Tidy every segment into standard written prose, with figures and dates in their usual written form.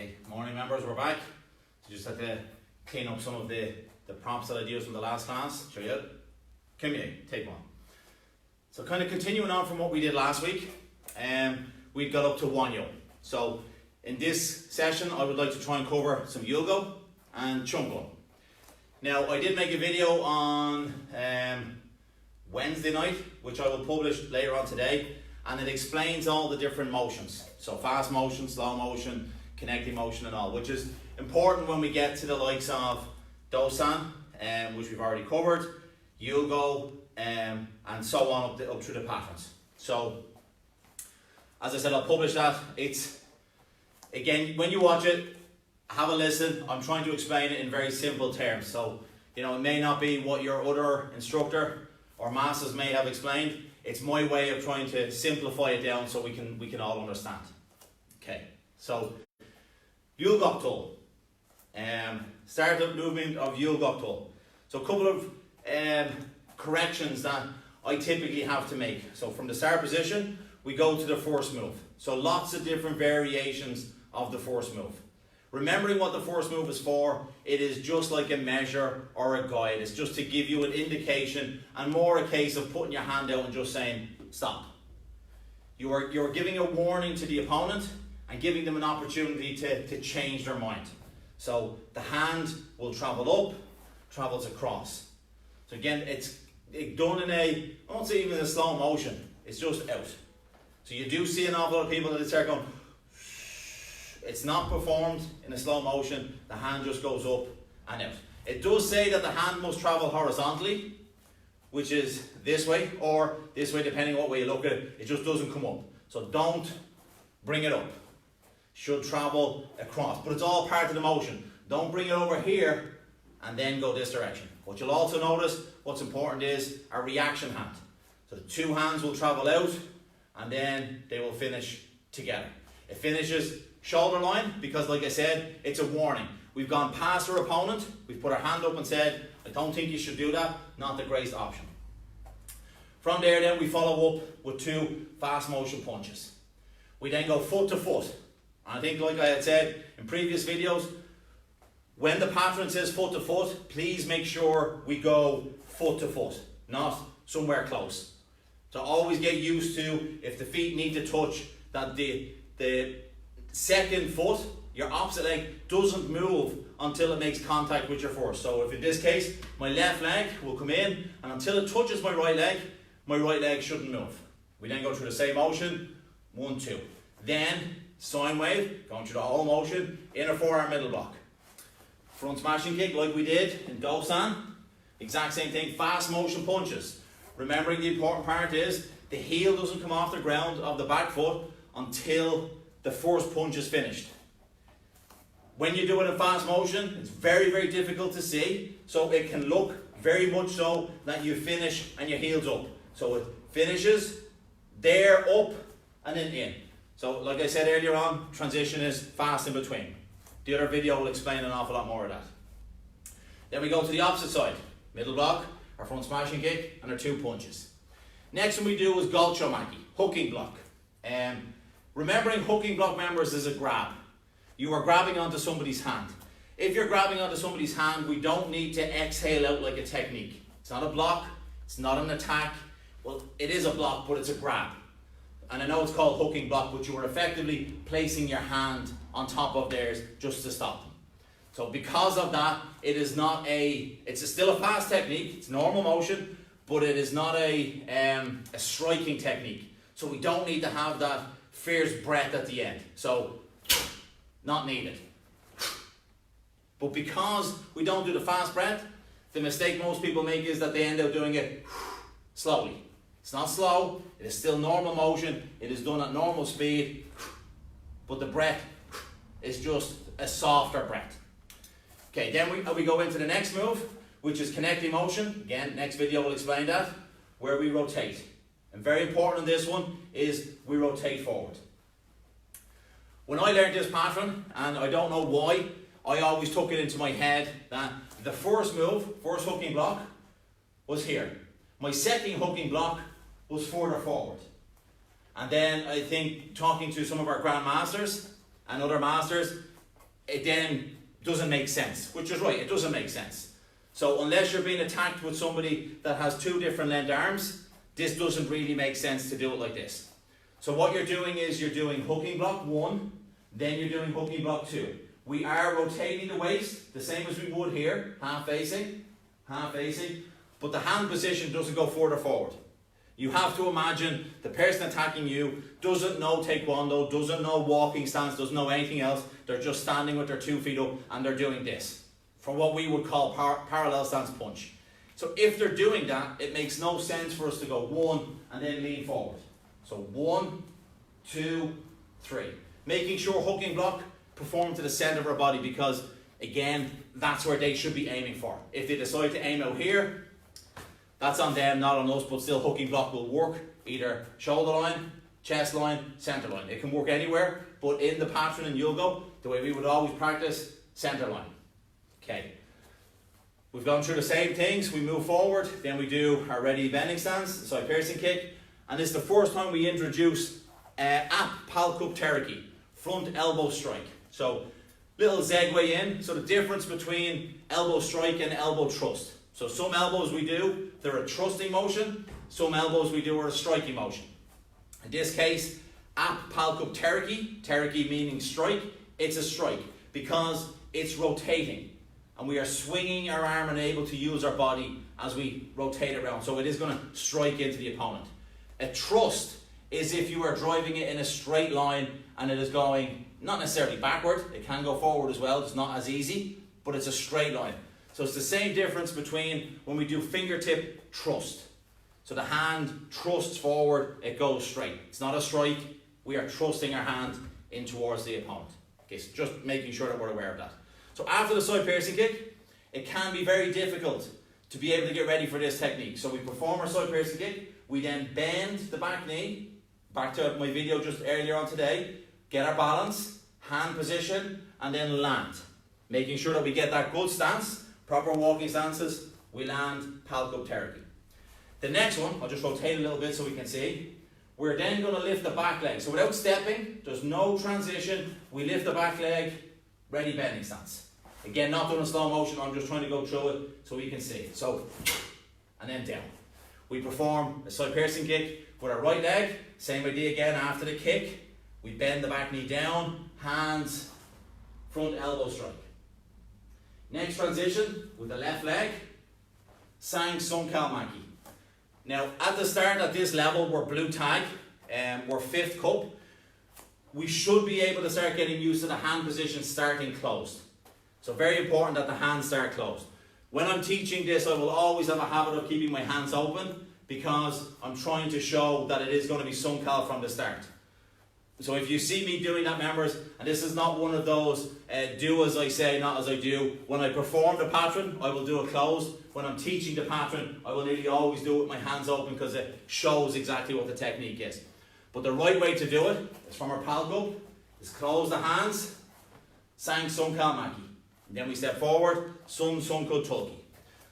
Okay, morning members, we're back. So just had to clean up some of the prompts that I used from the last class. Show you. Come here, take one. So kind of continuing on from what we did last week, we got up to YulGok. So in this session, I would like to try and cover some YulGok and Jong Gun. Now, I did make a video on Wednesday night, which I will publish later on today, and it explains all the different motions. So fast motion, slow motion, connecting motion and all, which is important when we get to the likes of Do-san, which we've already covered, YulGok, and so on up through the patterns. So, as I said, I'll publish that. It's, again, when you watch it, have a listen. I'm trying to explain it in very simple terms. So, you know, it may not be what your other instructor or masters may have explained. It's my way of trying to simplify it down so we can all understand. Okay, so YulGok tool. Startup movement of YulGok tool. So a couple of corrections that I typically have to make. So from the start position, we go to the first move. So lots of different variations of the first move. Remembering what the first move is for, it is just like a measure or a guide. It's just to give you an indication and more a case of putting your hand out and just saying, stop. You're giving a warning to the opponent and giving them an opportunity to change their mind. So the hand will travel up, travels across. So again, it's done in I won't say even in a slow motion, it's just out. So you do see an awful lot of people that start going, it's not performed in a slow motion, the hand just goes up and out. It does say that the hand must travel horizontally, which is this way or this way, depending on what way you look at it. It just doesn't come up. So don't bring it up. Should travel across, but it's all part of the motion. Don't bring it over here and then go this direction. What you'll also notice, what's important is a reaction hand. So the two hands will travel out and then they will finish together. It finishes shoulder line because, like I said, it's a warning. We've gone past our opponent, we've put our hand up and said, I don't think you should do that, not the greatest option. From there then we follow up with two fast motion punches. We then go foot to foot. And I think, like I had said in previous videos, when the pattern says foot to foot, please make sure we go foot to foot, not somewhere close. So always get used to, if the feet need to touch, that the second foot, your opposite leg, doesn't move until it makes contact with your first. So if in this case, my left leg will come in, and until it touches my right leg shouldn't move. We then go through the same motion, 1, 2. Then, sine wave, going through the whole motion, inner forearm middle block. Front smashing kick like we did in Do-san. Exact same thing, fast motion punches. Remembering the important part is, the heel doesn't come off the ground of the back foot until the first punch is finished. When you do it in fast motion, it's very, very difficult to see. So it can look very much so that you finish and your heel's up. So it finishes there, up, and then in. So like I said earlier on, transition is fast in between. The other video will explain an awful lot more of that. Then we go to the opposite side. Middle block, our front smashing kick, and our two punches. Next one we do is Golchomaki, hooking block. Remembering hooking block members is a grab. You are grabbing onto somebody's hand. If you're grabbing onto somebody's hand, we don't need to exhale out like a technique. It's not a block, it's not an attack. Well, it is a block, but it's a grab. And I know it's called hooking block, but you are effectively placing your hand on top of theirs just to stop them. So because of that, it is not it's still a fast technique, it's normal motion, but it is not a striking technique. So we don't need to have that fierce breath at the end. So, not needed. But because we don't do the fast breath, the mistake most people make is that they end up doing it slowly. It's not slow, it is still normal motion, it is done at normal speed, but the breath is just a softer breath. Okay, then we go into the next move, which is connecting motion. Again, next video will explain that, where we rotate. And very important in this one is we rotate forward. When I learned this pattern, and I don't know why, I always took it into my head that the first move, first hooking block, was here. My second hooking block was further forward. And then I think talking to some of our grandmasters and other masters, it then doesn't make sense, which is right, it doesn't make sense. So unless you're being attacked with somebody that has two different length arms, this doesn't really make sense to do it like this. So what you're doing is you're doing hooking block 1, then you're doing hooking block 2. We are rotating the waist, the same as we would here, half facing, but the hand position doesn't go further forward. You have to imagine the person attacking you doesn't know Taekwondo, doesn't know walking stance, doesn't know anything else. They're just standing with their 2 feet up and they're doing this, from what we would call parallel stance punch. So if they're doing that, it makes no sense for us to go 1 and then lean forward. So 1, 2, 3. Making sure hooking block perform to the center of our body, because again, that's where they should be aiming for. If they decide to aim out here, that's on them, not on us, but still hooking block will work either shoulder line, chest line, center line. It can work anywhere, but in the pattern in YulGok, the way we would always practice, center line. Okay. We've gone through the same things. We move forward, then we do our ready bending stance, side piercing kick, and this is the first time we introduce Ap Palkup Teriki, front elbow strike. So little segue in. So the difference between elbow strike and elbow thrust. So some elbows we do, they're a thrusting motion. Some elbows we do are a striking motion. In this case, Ap Palkup Teriki, Teriki meaning strike, it's a strike because it's rotating. And we are swinging our arm and able to use our body as we rotate around. So it is going to strike into the opponent. A thrust is if you are driving it in a straight line and it is going not necessarily backward, it can go forward as well, it's not as easy, but it's a straight line. So it's the same difference between when we do fingertip thrust. So the hand thrusts forward, it goes straight. It's not a strike, we are thrusting our hand in towards the opponent. Okay, so just making sure that we're aware of that. So after the side piercing kick, it can be very difficult to be able to get ready for this technique. So we perform our side piercing kick, we then bend the back knee, back to my video just earlier on today, get our balance, hand position, and then land. Making sure that we get that good stance, proper walking stances, we land Palkup Teriki. The next one, I'll just rotate a little bit so we can see. We're then going to lift the back leg. So without stepping, there's no transition, we lift the back leg, ready bending stance. Again, not doing a slow motion, I'm just trying to go through it so we can see. So, and then down. We perform a side piercing kick with our right leg, same idea again after the kick. We bend the back knee down, hands, front elbow strike. Next transition with the left leg, Sang Sung Kal Maki. Now at the start at this level we're blue tag, we're 5th cup. We should be able to start getting used to the hand position starting closed. So very important that the hands start closed. When I'm teaching this, I will always have a habit of keeping my hands open because I'm trying to show that it is going to be Sung Kal from the start. So if you see me doing that, members, and this is not one of those do as I say, not as I do. When I perform the pattern, I will do it closed. When I'm teaching the pattern, I will nearly always do it with my hands open because it shows exactly what the technique is. But the right way to do it is from our Palkup, is close the hands, Sang Sung Kal Maki. And then we step forward, Sun Sun Kul Tulki.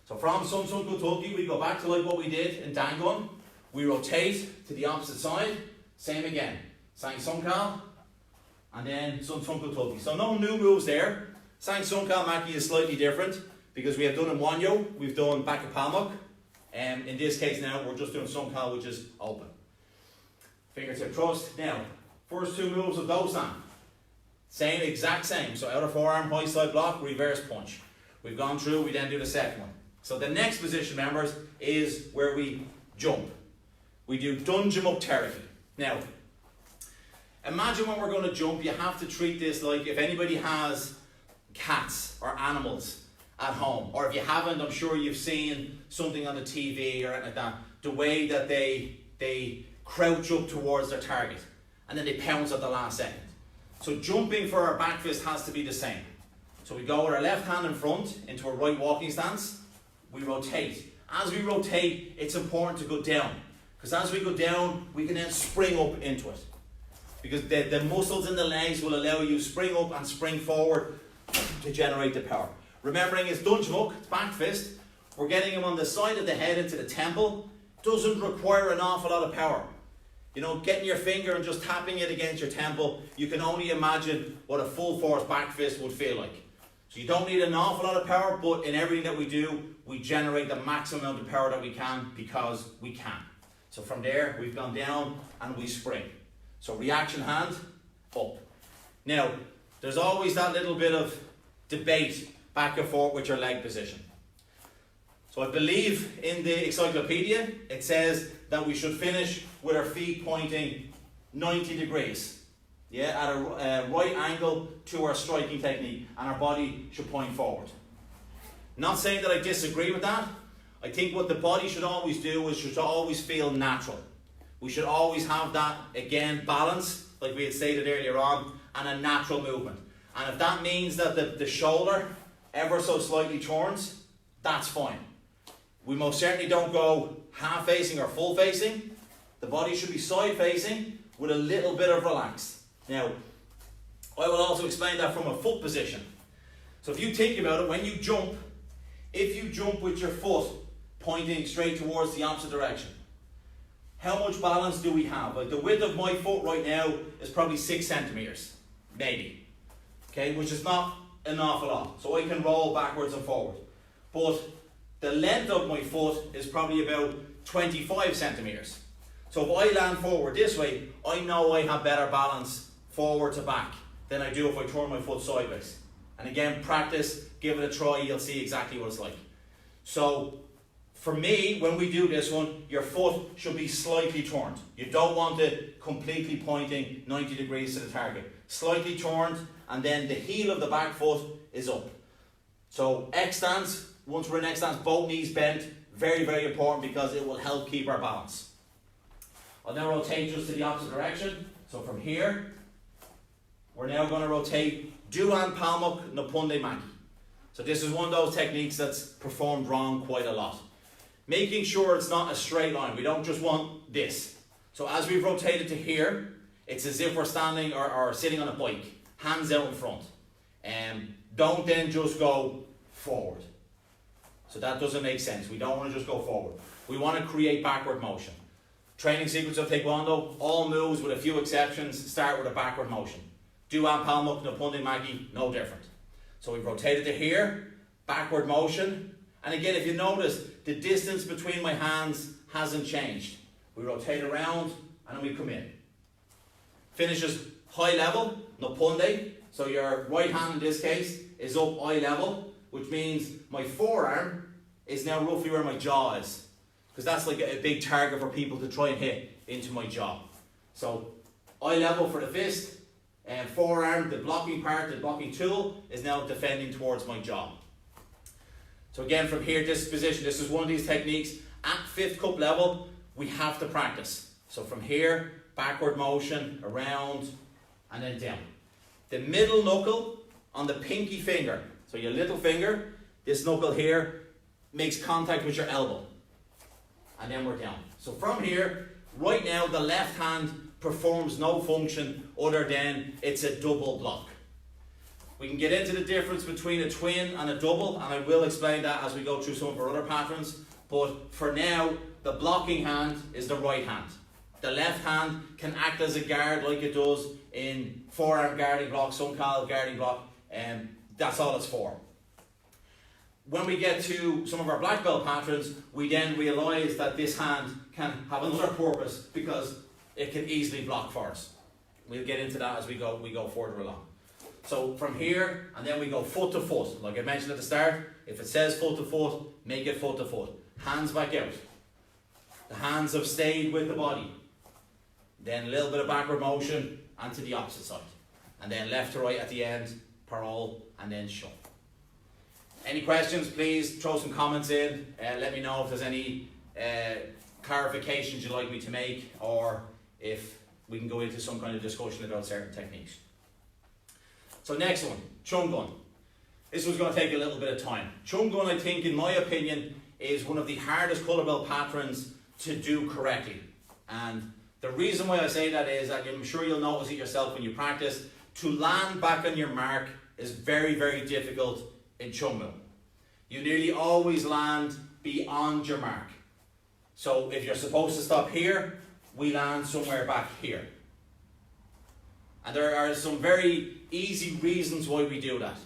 So from Sun Sun Kul Tulki, we go back to like what we did in Dangun. We rotate to the opposite side, same again. Sang Sung Kal, and then Sun Sun Kul Tulki. So no new moves there. Sang Sung Kal Maki is slightly different because we have done in Wanyo, we've done back of Palmok. In this case now, we're just doing Sung Kal, which is open. Fingertip thrust. Now, first 2 moves of Dosan. Same, exact same. So outer forearm, high side block, reverse punch. We've gone through, we then do the second one. So the next position, members, is where we jump. We do Dunjamuk Teriki. Now, imagine when we're going to jump, you have to treat this like if anybody has cats or animals at home, or if you haven't, I'm sure you've seen something on the TV or anything like that, the way that they crouch up towards their target and then they pounce at the last second. So jumping for our back fist has to be the same. So we go with our left hand in front into a right walking stance, we rotate. As we rotate, it's important to go down, because as we go down, we can then spring up into it. Because the muscles in the legs will allow you to spring up and spring forward to generate the power. Remembering it's Dunjamuk, it's back fist. We're getting him on the side of the head into the temple. Doesn't require an awful lot of power. You know, getting your finger and just tapping it against your temple, you can only imagine what a full force back fist would feel like. So you don't need an awful lot of power, but in everything that we do, we generate the maximum amount of power that we can because we can. So from there, we've gone down and we spring. So reaction hand, up. Now, there's always that little bit of debate back and forth with your leg position. So I believe in the encyclopedia, it says that we should finish with our feet pointing 90 degrees. Yeah, at a right angle to our striking technique, and our body should point forward. Not saying that I disagree with that. I think what the body should always do is should always feel natural. We should always have that, again, balance, like we had stated earlier on, and a natural movement. And if that means that the shoulder ever so slightly turns, that's fine. We most certainly don't go half facing or full facing. The body should be side facing with a little bit of relax. Now, I will also explain that from a foot position. So if you think about it, when you jump, if you jump with your foot pointing straight towards the opposite direction, how much balance do we have? Like the width of my foot right now is probably 6 centimeters, maybe. Okay, which is not an awful lot. So I can roll backwards and forward. But the length of my foot is probably about 25 centimeters. So if I land forward this way, I know I have better balance forward to back than I do if I turn my foot sideways. And again, practice, give it a try, you'll see exactly what it's like. So for me, when we do this one, your foot should be slightly turned. You don't want it completely pointing 90 degrees to the target. Slightly turned, and then the heel of the back foot is up. So X stance, once we're in X stance, both knees bent, very, very important because it will help keep our balance. I'll now rotate just to the opposite direction. So from here, we're now going to rotate Duan Palmuk Napunde Maki. So this is one of those techniques that's performed wrong quite a lot. Making sure it's not a straight line. We don't just want this. So as we've rotated to here, it's as if we're standing or sitting on a bike, hands out in front. Don't then just go forward. So that doesn't make sense. We don't want to just go forward. We want to create backward motion. Training sequence of Taekwondo, all moves with a few exceptions start with a backward motion. Duan Palmuk Napunde Maki, no different. So we've rotated to here, backward motion. And again, if you notice, the distance between my hands hasn't changed. We rotate around and then we come in. Finishes high level, Napunde. So your right hand in this case is up eye level, which means my forearm is now roughly where my jaw is. Because that's like a big target for people to try and hit into my jaw. So eye level for the fist, and forearm, the blocking part, the blocking tool, is now defending towards my jaw. So again, from here, this position, this is one of these techniques. At 5th cup level, we have to practice. So from here, backward motion, around, and then down. The middle knuckle on the pinky finger, so your little finger, this knuckle here, makes contact with your elbow. And then we're down. So from here, right now, the left hand performs no function other than it's a double block. We can get into the difference between a twin and a double, and I will explain that as we go through some of our other patterns. But for now, the blocking hand is the right hand. The left hand can act as a guard like it does in forearm guarding block, Sunkal guarding block, and that's all it's for. When we get to some of our black belt patterns, we then realise that this hand can have another purpose because it can easily block for us. We'll get into that as we go further along. So from here, and then we go foot to foot. Like I mentioned at the start, if it says foot to foot, make it foot to foot. Hands back out. The hands have stayed with the body. Then a little bit of backward motion and to the opposite side. And then left to right at the end, parole, and then shove. Any questions, please throw some comments in. Let me know if there's any clarifications you'd like me to make, or if we can go into some kind of discussion about certain techniques. So next one, Jong Gun. This one's going to take a little bit of time. Jong Gun, I think, in my opinion, is one of the hardest color belt patterns to do correctly. And the reason why I say that is that I'm sure you'll notice it yourself when you practice. To land back on your mark is very, very difficult in Jong Gun. You nearly always land beyond your mark. So if you're supposed to stop here, we land somewhere back here. And there are some very easy reasons why we do that.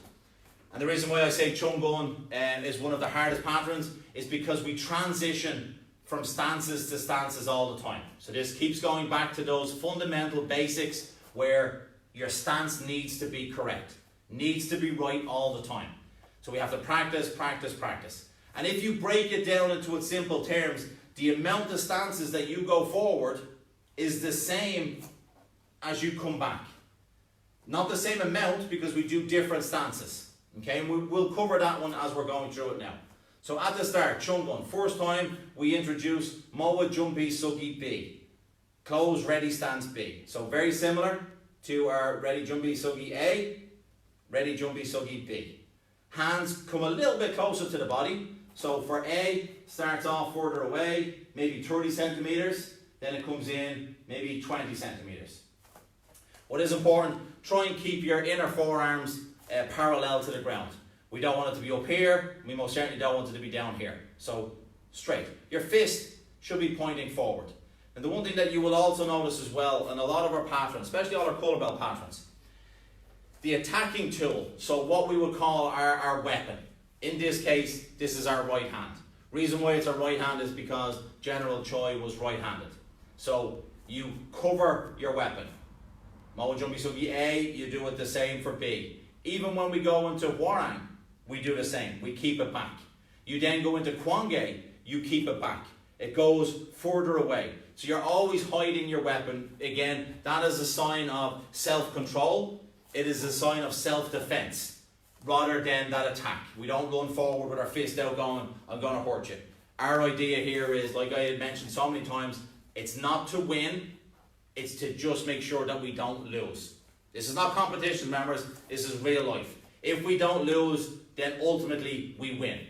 And the reason why I say Jong Gun is one of the hardest patterns is because we transition from stances to stances all the time. So this keeps going back to those fundamental basics where your stance needs to be correct, needs to be right all the time. So we have to practice, practice, practice. And if you break it down into its simple terms, the amount of stances that you go forward is the same as you come back. Not the same amount because we do different stances. Okay, and we'll cover that one as we're going through it now. So at the start, Jong Gun. First time we introduce Moa Jumpy Suggy B. Close, ready, stance B. So very similar to our ready, jumpy, suggy A, ready, jumpy, suggy B. Hands come a little bit closer to the body. So for A, starts off further away, maybe 30 centimeters. Then it comes in maybe 20 centimeters. What is important, try and keep your inner forearms parallel to the ground. We don't want it to be up here. We most certainly don't want it to be down here. So straight. Your fist should be pointing forward. And the one thing that you will also notice as well, in a lot of our patterns, especially all our color belt patterns, the attacking tool, so what we would call our weapon. In this case, this is our right hand. Reason why it's our right hand is because General Choi was right-handed. So you cover your weapon. Moa Jumpy Suggy A, you do it the same for B. Even when we go into Hwarang, we do the same. We keep it back. You then go into Kwangye, you keep it back. It goes further away. So you're always hiding your weapon. Again, that is a sign of self-control. It is a sign of self-defense rather than that attack. We don't run forward with our fist out going, I'm going to hurt you. Our idea here is, like I had mentioned so many times, it's not to win, it's to just make sure that we don't lose. This is not competition, members. This is real life. If we don't lose, then ultimately we win.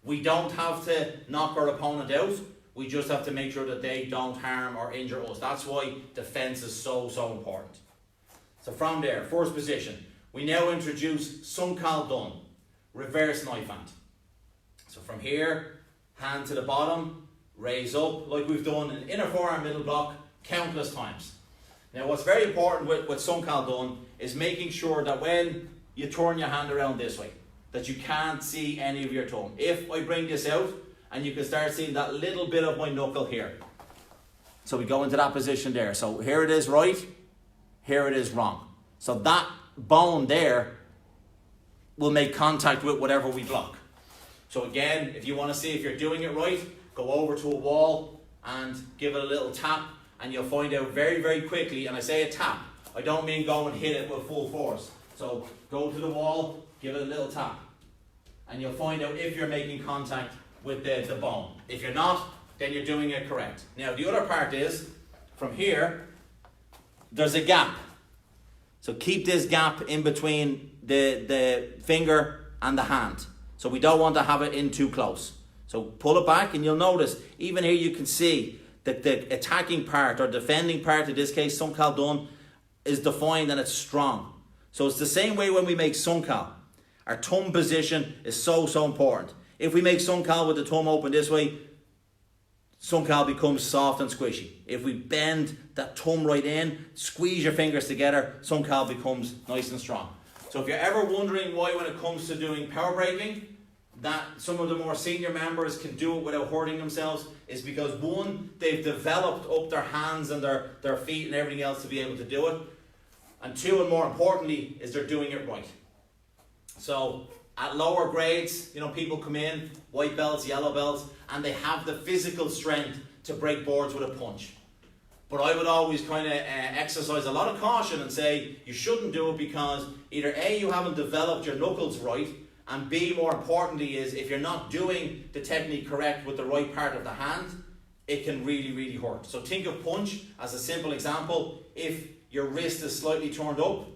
We don't have to knock our opponent out. We just have to make sure that they don't harm or injure us. That's why defense is so important. So from there, first position, we now introduce Taekwon-Do, reverse knife hand. So from here, hand to the bottom, raise up, like we've done in inner forearm middle block countless times. Now what's very important with Taekwon-Do is making sure that when you turn your hand around this way, that you can't see any of your thumb. If I bring this out, and you can start seeing that little bit of my knuckle here. So we go into that position there. So here it is right, here it is wrong. So that bone there will make contact with whatever we block. So again, if you want to see if you're doing it right, go over to a wall and give it a little tap, and you'll find out very quickly. And I say a tap, I don't mean go and hit it with full force. So go to the wall, give it a little tap, and you'll find out if you're making contact with the bone. If you're not, then you're doing it correct. Now the other part is, from here, there's a gap. So keep this gap in between the finger and the hand. So we don't want to have it in too close. So pull it back, and you'll notice, even here you can see that the attacking part or defending part, in this case Taekwon-Do, is defined and it's strong. So it's the same way when we make Sunkal. Our thumb position is so important. If we make Sunkal with the thumb open this way, Sunkal becomes soft and squishy. If we bend that thumb right in, squeeze your fingers together, Sunkal becomes nice and strong. So if you're ever wondering why when it comes to doing power breaking, that some of the more senior members can do it without hurting themselves, is because one, they've developed up their hands and their feet and everything else to be able to do it. And two, and more importantly, is they're doing it right. So at lower grades, people come in, white belts, yellow belts, and they have the physical strength to break boards with a punch. But I would always kind of exercise a lot of caution and say you shouldn't do it, because either A, you haven't developed your knuckles right, and B, more importantly, is if you're not doing the technique correct with the right part of the hand, it can really hurt. So think of punch as a simple example. If your wrist is slightly turned up,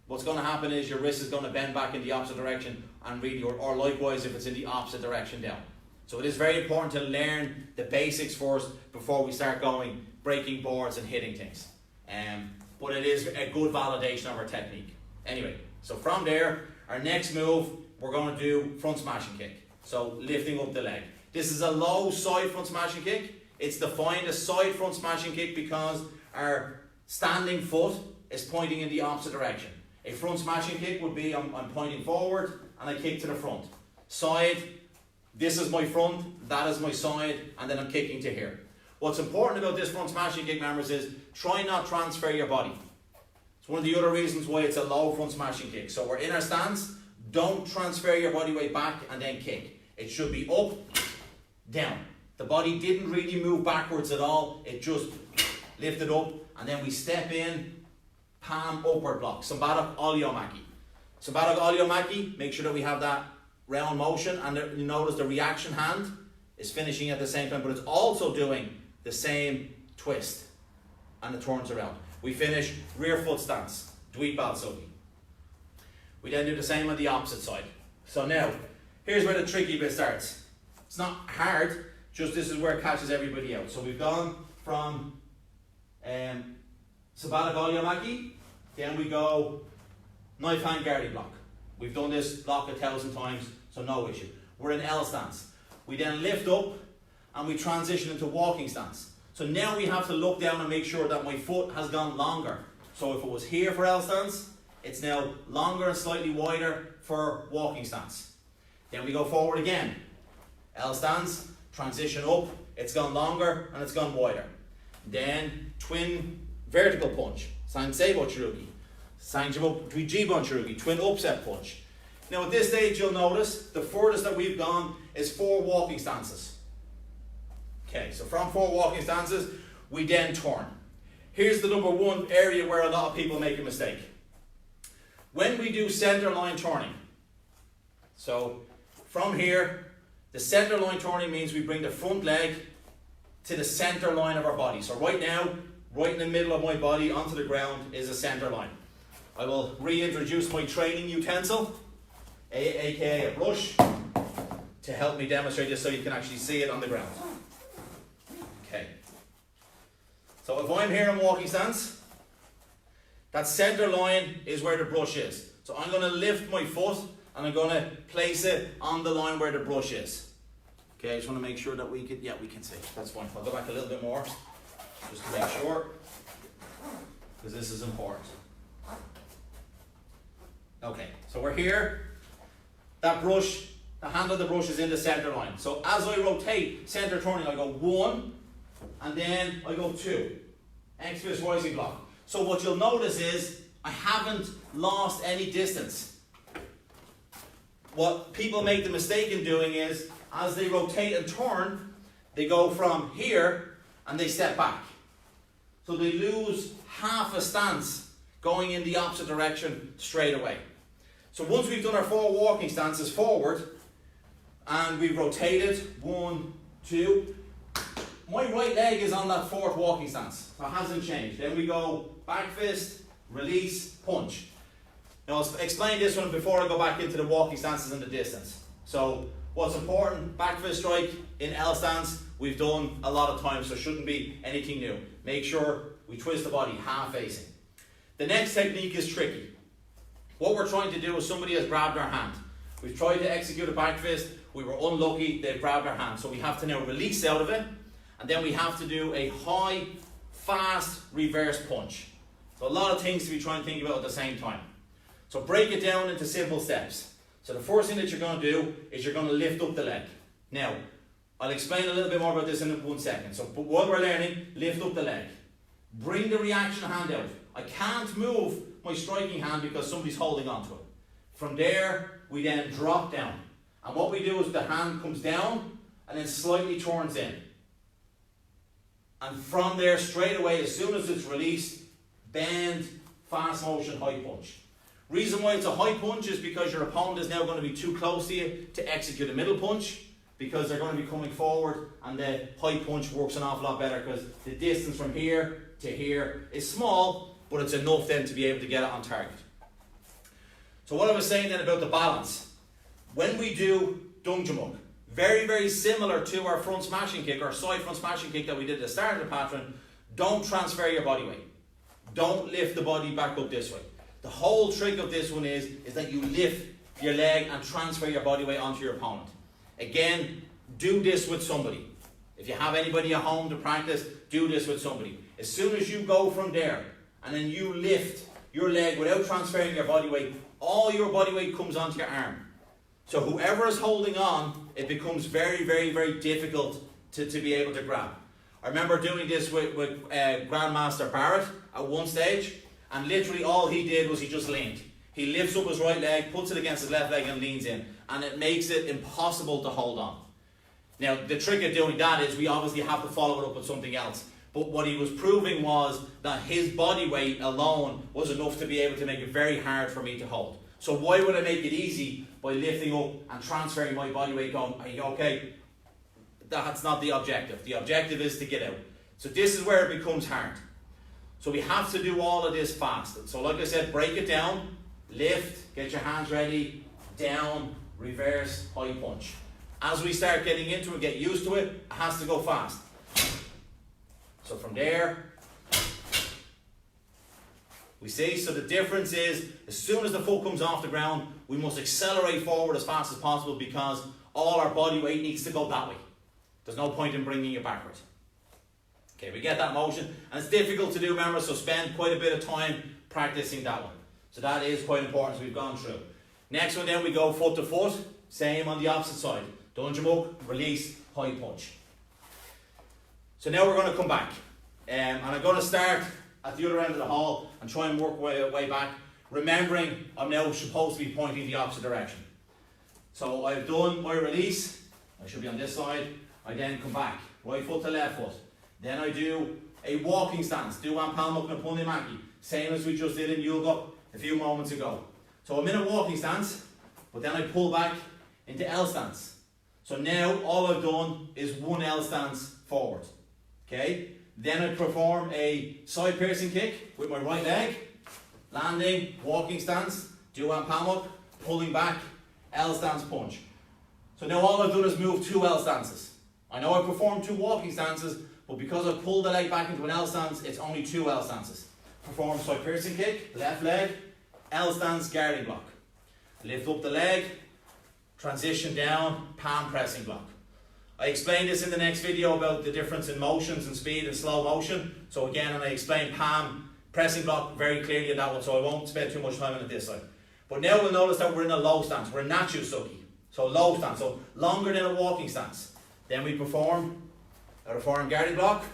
what's going to happen is your wrist is going to bend back in the opposite direction, and really, or likewise if it's in the opposite direction down. So it is very important to learn the basics first before we start going breaking boards and hitting things. But it is a good validation of our technique. Anyway, so from there, our next move, we're going to do front smashing kick. So lifting up the leg. This is a low side front smashing kick. It's defined as side front smashing kick because our standing foot is pointing in the opposite direction. A front smashing kick would be I'm pointing forward and I kick to the front. Side, this is my front, that is my side, and then I'm kicking to here. What's important about this front smashing kick, members, is try not transfer your body. It's one of the other reasons why it's a low front smashing kick. So we're in our stance, don't transfer your body weight back and then kick. It should be up, down. The body didn't really move backwards at all, it just lifted up, and then we step in, palm upward block, Sambadak Olyomaki. Sambadak Olyomaki, make sure that we have that round motion, and you notice the reaction hand is finishing at the same time, but it's also doing the same twist, and it turns around. We finish rear foot stance, Dweep Balsugi. We then do the same on the opposite side. So now, here's where the tricky bit starts. It's not hard, just this is where it catches everybody out. So we've gone from Sambadak Olyomaki, then we go knife hand guarding block. We've done this block 1,000 times, so no issue. We're in L stance. We then lift up and we transition into walking stance. So now we have to look down and make sure that my foot has gone longer. So if it was here for L stance, it's now longer and slightly wider for walking stance. Then we go forward again. L stance, transition up, it's gone longer and it's gone wider. Then twin vertical punch, Sanseibo Chirugi. Sanjibo Jibon Chirugi, twin upset punch. Now at this stage you'll notice the furthest that we've gone is 4 walking stances. Okay, so from 4 walking stances, we then turn. Here's the number one area where a lot of people make a mistake. When we do center line turning, so from here, the center line turning means we bring the front leg to the center line of our body. So right now, right in the middle of my body onto the ground is a center line. I will reintroduce my training utensil, aka a brush, to help me demonstrate this so you can actually see it on the ground. Okay. So if I'm here in walking stance, that center line is where the brush is. So I'm going to lift my foot and I'm going to place it on the line where the brush is. Okay, I just want to make sure that we can see. That's fine. I'll go back a little bit more, just to make sure, because this is important. Okay, so we're here. That brush, the handle of the brush is in the center line. So as I rotate center turning, I go 1, and then I go 2. X fist rising block. So what you'll notice is I haven't lost any distance. What people make the mistake in doing is, as they rotate and turn, they go from here and they step back. So they lose half a stance going in the opposite direction straight away. So once we've done our 4 walking stances forward and we've rotated 1, 2, my right leg is on that 4th walking stance, so it hasn't changed. Then we go back fist, release, punch. Now I'll explain this one before I go back into the walking stances and the distance. So what's important, back fist strike in L stance, we've done a lot of times, so shouldn't be anything new. Make sure we twist the body half facing. The next technique is tricky. What we're trying to do is somebody has grabbed our hand. We've tried to execute a back fist, we were unlucky, they've grabbed our hand. So we have to now release out of it, and then we have to do a high, fast reverse punch. So a lot of things to be trying to think about at the same time. So break it down into simple steps. So the first thing that you're going to do is you're going to lift up the leg. Now, I'll explain a little bit more about this in 1 second. So while we're learning, lift up the leg. Bring the reaction hand out. I can't move my striking hand because somebody's holding onto it. From there, we then drop down. And what we do is the hand comes down and then slightly turns in. And from there, straight away, as soon as it's released, bend, fast motion, high punch. Reason why it's a high punch is because your opponent is now going to be too close to you to execute a middle punch, because they're going to be coming forward, and the high punch works an awful lot better because the distance from here to here is small, but it's enough then to be able to get it on target. So what I was saying then about the balance, when we do Dungjamuk, very, very similar to our front smashing kick, or side front smashing kick that we did at the start of the pattern, don't transfer your body weight. Don't lift the body back up this way. The whole trick of this one is that you lift your leg and transfer your body weight onto your opponent. Again, do this with somebody. If you have anybody at home to practice, do this with somebody. As soon as you go from there, and then you lift your leg without transferring your body weight, all your body weight comes onto your arm. So whoever is holding on, it becomes very, very, very difficult to be able to grab. I remember doing this with Grandmaster Barrett at one stage, and literally all he did was he just leaned. He lifts up his right leg, puts it against his left leg and leans in, and it makes it impossible to hold on. Now, the trick of doing that is we obviously have to follow it up with something else. But what he was proving was that his body weight alone was enough to be able to make it very hard for me to hold. So why would I make it easy by lifting up and transferring my body weight going, are you okay? That's not the objective. The objective is to get out. So this is where it becomes hard. So we have to do all of this fast. So like I said, break it down, lift, get your hands ready, down, reverse, high punch. As we start getting into it, get used to it, it has to go fast. So from there, we see, so the difference is, as soon as the foot comes off the ground, we must accelerate forward as fast as possible because all our body weight needs to go that way. There's no point in bringing it backwards. Okay, we get that motion, and it's difficult to do, remember, so spend quite a bit of time practicing that one. So that is quite important, as we've gone through. Next one then, we go foot to foot, same on the opposite side. Dungeon release, high punch. So now we're going to come back, and I'm going to start at the other end of the hall and try and work way back, remembering I'm now supposed to be pointing the opposite direction. So I've done my release, I should be on this side, I then come back, right foot to left foot. Then I do a walking stance, do one palm up and a punni maki, same as we just did in YulGok a few moments ago. So I'm in a walking stance, but then I pull back into L stance. So now all I've done is one L stance forward. Okay? Then I perform a side piercing kick with my right leg, landing, walking stance, do one palm up, pulling back, L stance punch. So now all I've done is move two L stances. I know I performed two walking stances, but because I pulled the leg back into an L stance, it's only two L stances. Perform side piercing kick, left leg, L stance, guarding block. Lift up the leg, transition down, palm pressing block. I explained this in the next video about the difference in motions and speed and slow motion. So again, and I explained palm pressing block very clearly in that one, so I won't spend too much time on it this side. But now we'll notice that we're in a low stance. We're in Nachu Suki. So low stance, so longer than a walking stance. Then we perform a reform guarding block.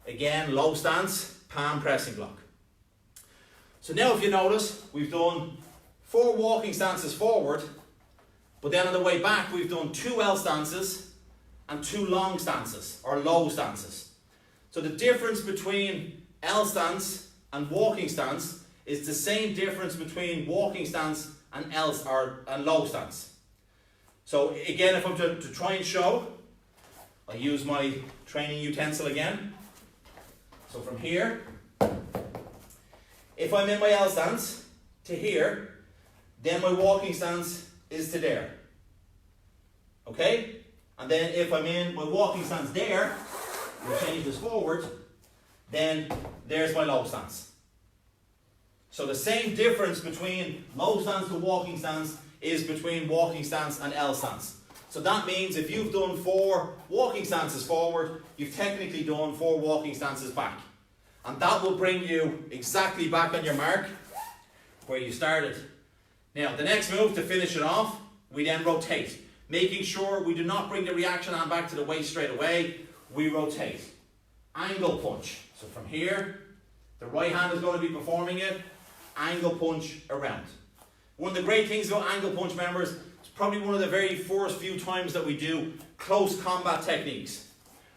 Again, low stance, palm pressing block. So now if you notice, we've done 4 walking stances forward, but then on the way back we've done 2 L stances and 2 long stances, or low stances. So the difference between L stance and walking stance is the same difference between walking stance and low stance. So again, if I'm to try and show, I use my training utensil again. So from here, if I'm in my L stance to here, then my walking stance is to there. Okay? And then if I'm in my walking stance there, we'll change this forward, then there's my low stance. So the same difference between low stance to walking stance is between walking stance and L stance. So that means if you've done 4 walking stances forward, you've technically done 4 walking stances back. And that will bring you exactly back on your mark where you started. Now, the next move to finish it off, we then rotate. Making sure we do not bring the reaction arm back to the waist straight away, we rotate. Angle punch. So from here, the right hand is going to be performing it. Angle punch around. One of the great things about angle punch, members, it's probably one of the very first few times that we do close combat techniques.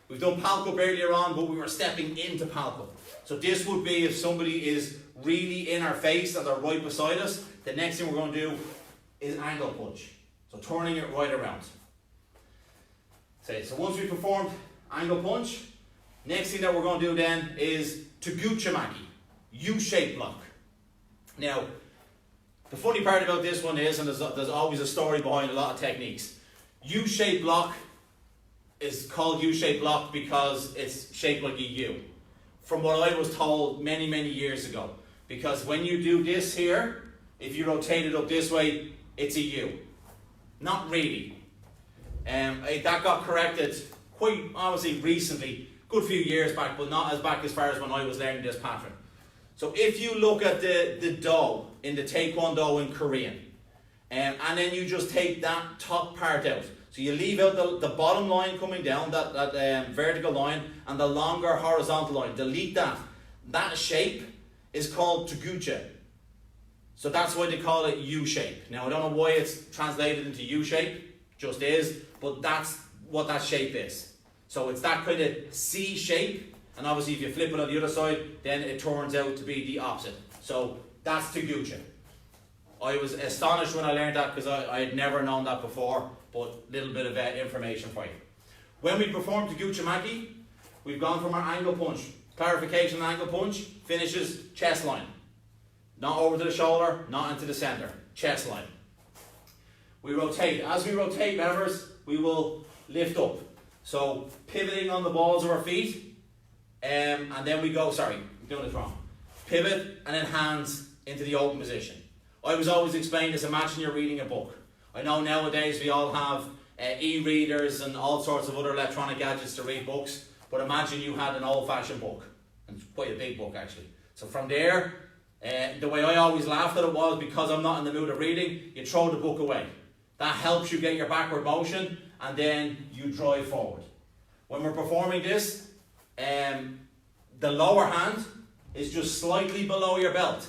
We've done palk up earlier on, but we were stepping into palk up. So this would be if somebody is really in our face and they're right beside us, the next thing we're going to do is angle punch. So turning it right around. So once we've performed angle punch, next thing that we're going to do then is Taekwon-Do, U-shaped block. Now, the funny part about this one is, and there's always a story behind a lot of techniques, U-shaped block is called U-shaped block because it's shaped like a U. From what I was told many, many years ago. Because when you do this here, if you rotate it up this way, it's a U. Not really. That got corrected quite obviously recently, good few years back, but not as back as far as when I was learning this pattern. So if you look at the Do in the Taekwondo in Korean, and then you just take that top part out. So you leave out the bottom line coming down, that vertical line, and the longer horizontal line. Delete that. That shape is called Taekwon-Do. So that's why they call it U shape. Now I don't know why it's translated into U shape, just is, but that's what that shape is. So it's that kind of C shape, and obviously if you flip it on the other side, then it turns out to be the opposite. So that's Taekwon-Do. I was astonished when I learned that because I had never known that before, but a little bit of information for you. When we perform Taekwon-Do Maki, we've gone from our angle punch. Clarification, angle punch finishes chest line. Not over to the shoulder, not into the center. Chest line. We rotate. As we rotate, members, we will lift up. So pivoting on the balls of our feet, and then we go, sorry, I'm doing this wrong. Pivot and then hands into the open position. I was always explaining this, imagine you're reading a book. I know nowadays we all have e-readers and all sorts of other electronic gadgets to read books, but imagine you had an old-fashioned book. And it's quite a big book actually. So from there, the way I always laughed at it was, because I'm not in the mood of reading, you throw the book away. That helps you get your backward motion, and then you drive forward. When we're performing this, the lower hand is just slightly below your belt.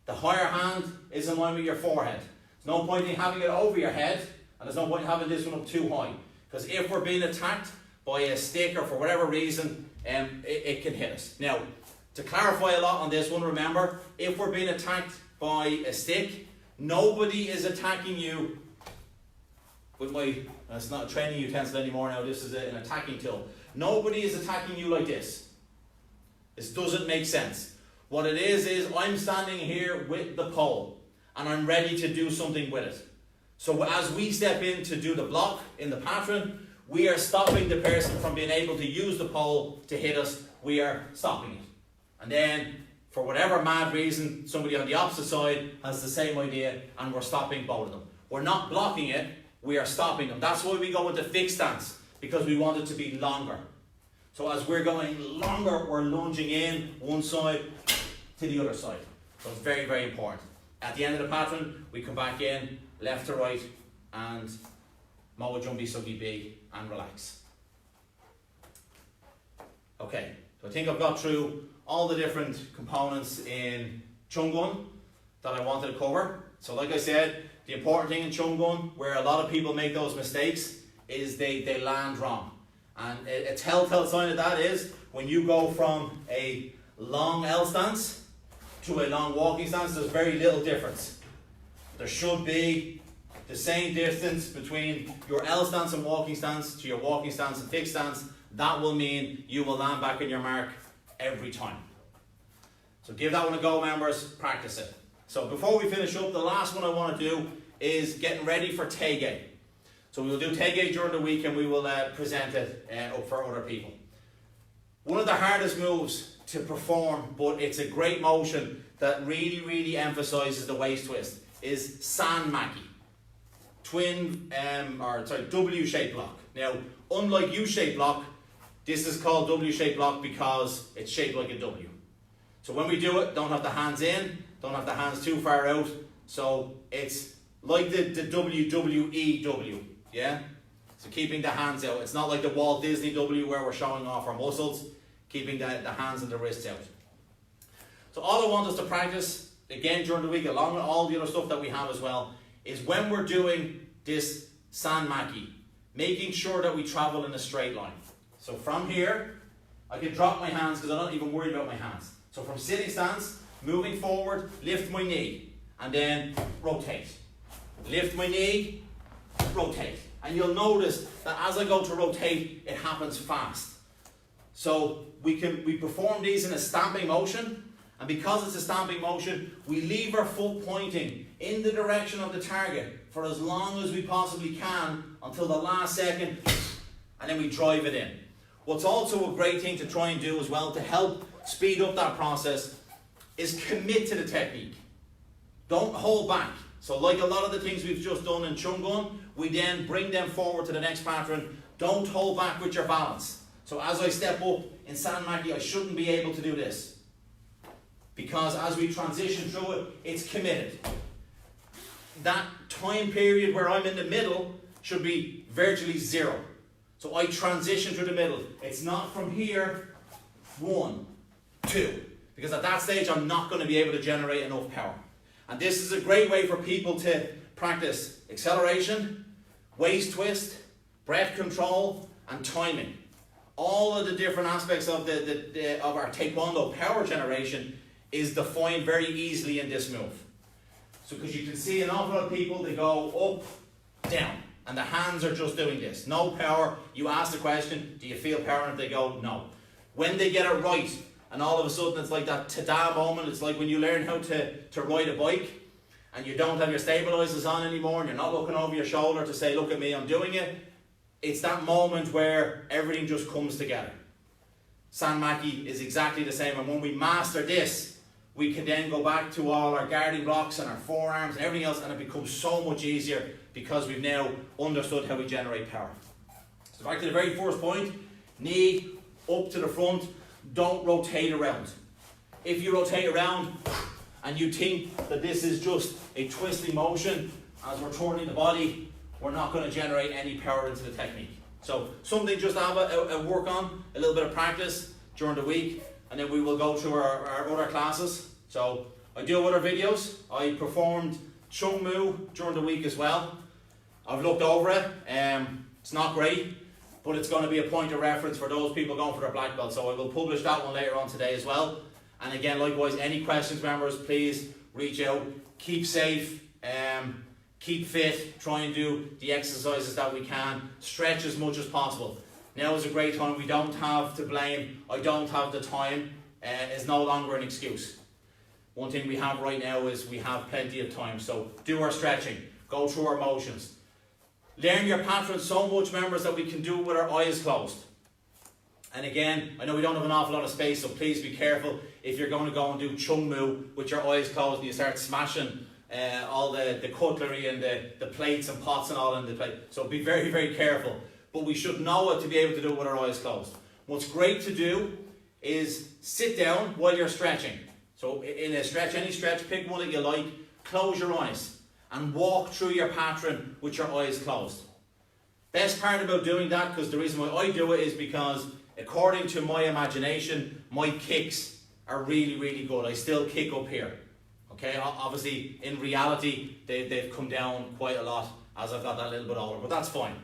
The higher hand is in line with your forehead. There's no point in having it over your head, and there's no point in having this one up too high. Because if we're being attacked by a stick or for whatever reason, it can hit us. Now, to clarify a lot on this one, remember, if we're being attacked by a stick, nobody is attacking you with it's not a training utensil anymore now, this is an attacking tool. Nobody is attacking you like this. This doesn't make sense. What it is I'm standing here with the pole and I'm ready to do something with it. So as we step in to do the block in the pattern, we are stopping the person from being able to use the pole to hit us. We are stopping it. And then, for whatever mad reason, somebody on the opposite side has the same idea and we're stopping both of them. We're not blocking it, we are stopping them. That's why we go into fixed stance, because we want it to be longer. So as we're going longer, we're lunging in one side to the other side. So it's very, very important. At the end of the pattern, we come back in, left to right, and Moa Jumbi Sugi B, and relax. Okay, so I think I've got through all the different components in Jong Gun that I wanted to cover. So like I said, the important thing in Jong Gun, where a lot of people make those mistakes, is they land wrong. And a telltale sign of that is when you go from a long L stance to a long walking stance, there's very little difference. There should be the same distance between your L stance and walking stance to your walking stance and fixed stance. That will mean you will land back on your mark every time. So give that one a go, members, practice it. So before we finish up, the last one I want to do is getting ready for Taege. So we will do Taege during the week and we will present it up for other people. One of the hardest moves to perform, but it's a great motion that really, really emphasizes the waist twist, is San Maki. W-shaped block. Now, unlike U-shaped block, this is called W-shaped block because it's shaped like a W. So when we do it, don't have the hands in, don't have the hands too far out. So it's like the WWE W, yeah? So keeping the hands out. It's not like the Walt Disney W where we're showing off our muscles, keeping the hands and the wrists out. So all I want us to practice, again during the week, along with all the other stuff that we have as well, is when we're doing this San Maki, making sure that we travel in a straight line. So from here, I can drop my hands because I'm not even worried about my hands. So from sitting stance, moving forward, lift my knee, and then rotate. Lift my knee, rotate. And you'll notice that as I go to rotate, it happens fast. So we perform these in a stamping motion, and because it's a stamping motion, we leave our foot pointing in the direction of the target for as long as we possibly can until the last second, and then we drive it in. What's also a great thing to try and do as well to help speed up that process is commit to the technique. Don't hold back. So like a lot of the things we've just done in Jong Gun, we then bring them forward to the next pattern Don't hold back with your balance. So as I step up in Sanmaki, I shouldn't be able to do this. Because as we transition through it, it's committed. That time period where I'm in the middle should be virtually zero. So I transition through the middle. It's not from here, 1, 2. Because at that stage, I'm not going to be able to generate enough power. And this is a great way for people to practice acceleration, waist twist, breath control, and timing. All of the different aspects of of our Taekwondo power generation is defined very easily in this move. So because you can see an awful lot of people, they go up, down, and the hands are just doing this. No power. You ask the question, do you feel power? And they go, no. When they get it right, and all of a sudden it's like that ta-da moment, it's like when you learn how to ride a bike, and you don't have your stabilizers on anymore, and you're not looking over your shoulder to say, look at me, I'm doing it. It's that moment where everything just comes together. Sanmaki is exactly the same, and when we master this, we can then go back to all our guarding blocks and our forearms and everything else, and it becomes so much easier because we've now understood how we generate power. So back to the very first point, knee up to the front, don't rotate around. If you rotate around and you think that this is just a twisting motion as we're turning the body, we're not going to generate any power into the technique. So something just to have a work on, a little bit of practice during the week, and then we will go through our other classes. So I do other videos. I performed Chung Mu during the week as well. I've looked over it. It's not great, but it's going to be a point of reference for those people going for their black belt. So I will publish that one later on today as well. And again, likewise, any questions, members, please reach out. Keep safe. Keep fit. Try and do the exercises that we can. Stretch as much as possible. Now is a great time. We don't have to blame. I don't have the time. Is no longer an excuse. One thing we have right now is we have plenty of time. So do our stretching. Go through our motions. Learn your pattern so much, members, that we can do it with our eyes closed. And again, I know we don't have an awful lot of space, so please be careful if you're going to go and do Chung Mu with your eyes closed and you start smashing all the cutlery and the plates and pots and all in the plate. So be very, very careful. But we should know it to be able to do it with our eyes closed. What's great to do is sit down while you're stretching. So in a stretch, any stretch, pick one that you like, close your eyes and walk through your pattern with your eyes closed. Best part about doing that, because the reason why I do it is because according to my imagination, my kicks are really, really good. I still kick up here. Okay, obviously in reality, they've come down quite a lot as I've got that little bit older, but that's fine.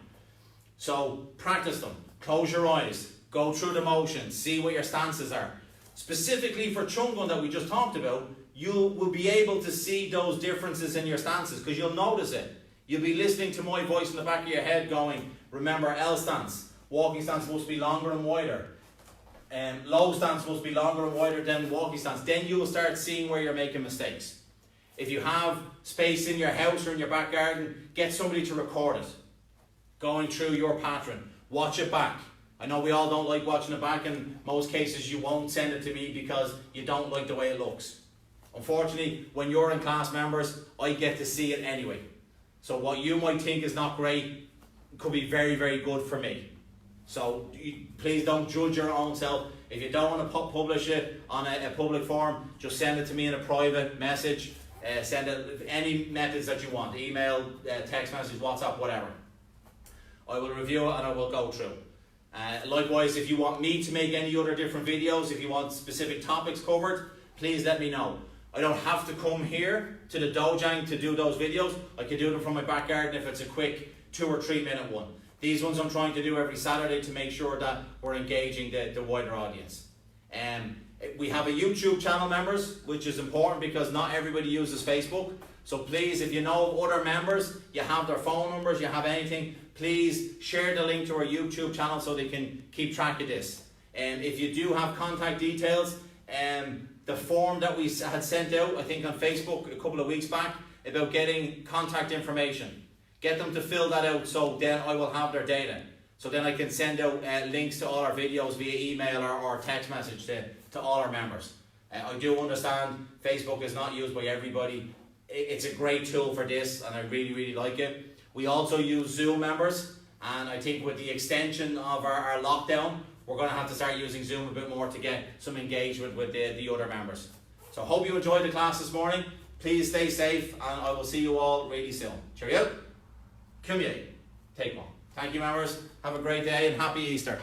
So practice them. Close your eyes. Go through the motions. See what your stances are. Specifically for Chung Gun that we just talked about, you will be able to see those differences in your stances because you'll notice it. You'll be listening to my voice in the back of your head going, remember L stance. Walking stance must be longer and wider. Low stance must be longer and wider than walking stance. Then you'll start seeing where you're making mistakes. If you have space in your house or in your back garden, get somebody to record it. Going through your pattern. Watch it back. I know we all don't like watching it back. In most cases you won't send it to me because you don't like the way it looks. Unfortunately, when you're in class, members, I get to see it anyway. So what you might think is not great could be very, very good for me. So please don't judge your own self. If you don't want to publish it on a public forum, just send it to me in a private message. Send it any methods that you want. Email, text message, WhatsApp, whatever. I will review it and I will go through. Likewise, if you want me to make any other different videos, if you want specific topics covered, please let me know. I don't have to come here to the dojang to do those videos. I can do them from my back garden if it's a quick 2 or 3 minute one. These ones I'm trying to do every Saturday to make sure that we're engaging the wider audience. We have a YouTube channel, members, which is important because not everybody uses Facebook. So please, if you know other members, you have their phone numbers, you have anything, please share the link to our YouTube channel so they can keep track of this. If you do have contact details, the form that we had sent out, I think on Facebook a couple of weeks back, about getting contact information. Get them to fill that out so then I will have their data. So then I can send out links to all our videos via email or text message to all our members. I do understand Facebook is not used by everybody. It's a great tool for this and I really, really like it. We also use Zoom, members. And I think with the extension of our lockdown, we're going to have to start using Zoom a bit more to get some engagement with the other members. So hope you enjoyed the class this morning. Please stay safe, and I will see you all really soon. Cheerio. Kumye. Taekwon. Thank you, members. Have a great day and happy Easter.